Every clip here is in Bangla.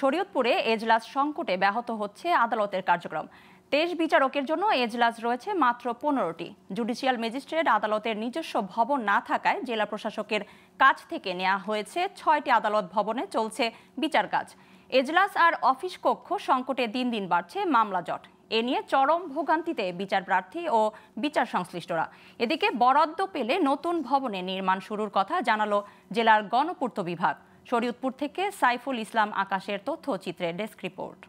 শরীয়তপুরে এজলাস সংকটে ব্যাহত হচ্ছে আদালতের কার্যক্রম। 23 বিচারকের জন্য এজলাস রয়েছে মাত্র 15টি। জুডিশিয়াল ম্যাজিস্ট্রেট আদালতের নিজস্ব ভবন না থাকায় জেলা প্রশাসকের কাছ থেকে নেওয়া হয়েছে 6টি আদালত ভবনে চলছে বিচার কাজ। এজলাস আর অফিস কক্ষ সংকটে দিন দিন বাড়ছে মামলা জট। এ নিয়ে চরম ভোগান্তিতে বিচার প্রার্থী ও বিচার সংশ্লিষ্টরা। এদিকে বরাদ্দ পেলে নতুন ভবনে নির্মাণ শুরুর কথা জানালো জেলার গণপূর্ত বিভাগ। শরীয়তপুর থেকে সাইফুল ইসলাম আকাশের তথ্যচিত্রে ডেস্ক রিপোর্ট।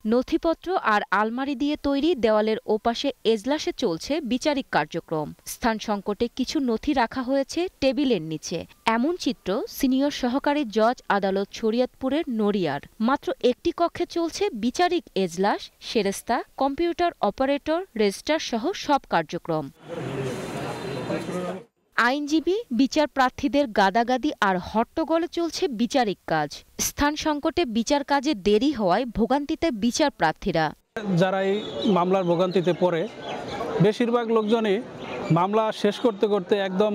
নথিপত্র আর আলমারি দিয়ে তৈরি দেওয়ালের ওপাশে এজলাসে চলছে বিচারিক কার্যক্রম। স্থান সংকটে কিছু নথি রাখা হয়েছে টেবিলের নিচে। এমন চিত্র সিনিয়র সহকারী জজ আদালত শরীয়তপুরের নড়িয়ার। মাত্র একটি কক্ষে চলছে বিচারিক এজলাস, সেরেস্তা, কম্পিউটার অপারেটর, রেজিস্ট্রার সহ সব কার্যক্রম। আইনজীবী, বিচার প্রার্থীদের গাদাগাদি আর হট্টগোলে চলছে বিচারিক কাজ। স্থান সংকটে বিচার কাজে দেরি হওয়ায় ভোগান্তিতে বিচার প্রার্থীরা। যারা এই মামলার ভোগান্তিতে পড়ে বেশিরভাগ লোকজনই মামলা শেষ করতে করতে একদম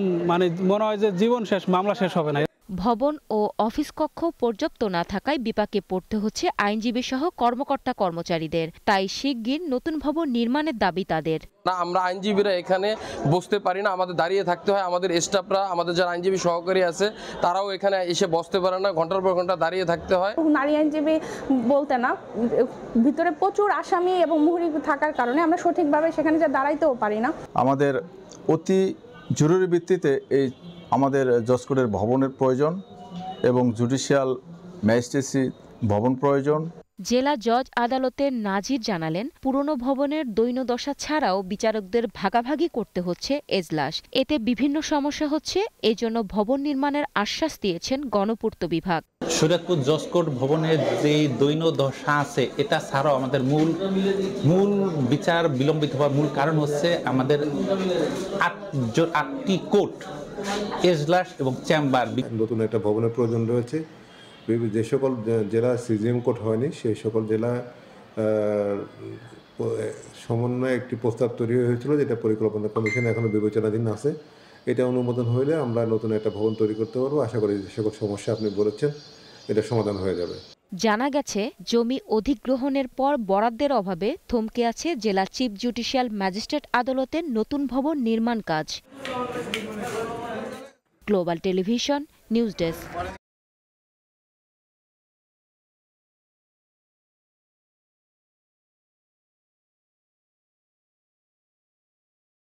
মনে হয় যে জীবন শেষ, মামলা শেষ হবে না। ভবন ও অফিস কক্ষ পর্যাপ্ত না থাকায় বিপাকে পড়তে হচ্ছে আইনজীবী সহ কর্মকর্তা কর্মচারীদের। তাই শিগগির নতুন ভবন নির্মাণের দাবি তাদের। না, আমরা আইনজীবীরা এখানে বসতে পারি না, আমাদের দাঁড়িয়ে থাকতে হয়। আমাদের স্টাফরা, আমাদের যারা আইনজীবী সহকারী আছে, তারাও এখানে এসে বসতে পারে না, ঘন্টার পর ঘন্টা দাঁড়িয়ে থাকতে হয়। নারী আইনজীবী বলতে না, ভিতরে প্রচুর আসামি এবং মুহুরি থাকার কারণে আমরা সঠিকভাবে সেখানে যা দাঁড়াইতেও পারি না। আমাদের অতি জরুরি ভিত্তিতে এই আমাদের জজ কোর্টের ভবনের প্রয়োজন এবং জুডিশিয়াল ম্যাজিস্ট্রেসি ভবন প্রয়োজন। জেলা জজ আদালতের নাজির জানালেন, পুরনো ভবনের দৈনদশা ছাড়াও বিচারকদের ভাগাভাগি করতে হচ্ছে এজলাস। এতে বিভিন্ন সমস্যা হচ্ছে, এজন্য ভবন নির্মাণের আশ্বাস দিয়েছেন গণপূর্ত বিভাগ। শরীয়তপুর জজ কোর্ট ভবনের যে দৈনদশা আছে, এটা ছাড়াও আমাদের মূল বিচার বিলম্বিত হওয়ার মূল কারণ হচ্ছে আমাদের 8টি কোর্ট, এজলাস এবং চেম্বার। নতুন একটা ভবনের প্রয়োজন রয়েছে। যে সকল জেলা সিজিএম কোর্ট হয়নি সেই সকল জেলা সমন্বয়ে একটি প্রস্তাব তৈরি হয়েছিল, যেটা পরিকল্পনা কমিশনে এখনো বিবেচনাধীন আছে। এটা অনুমোদন হলে আমরা নতুন একটা ভবন তৈরি করতে পারবো। আশা করি যে সকল সমস্যা আপনি বলেছেন এটা সমাধান হয়ে যাবে। জানা গেছে, জমি অধিগ্রহণের পর বরাদ্দের অভাবে থমকে আছে জেলা চিফ জুডিশিয়াল ম্যাজিস্ট্রেট আদালতের নতুন ভবন নির্মাণ কাজ। Global television, news desk.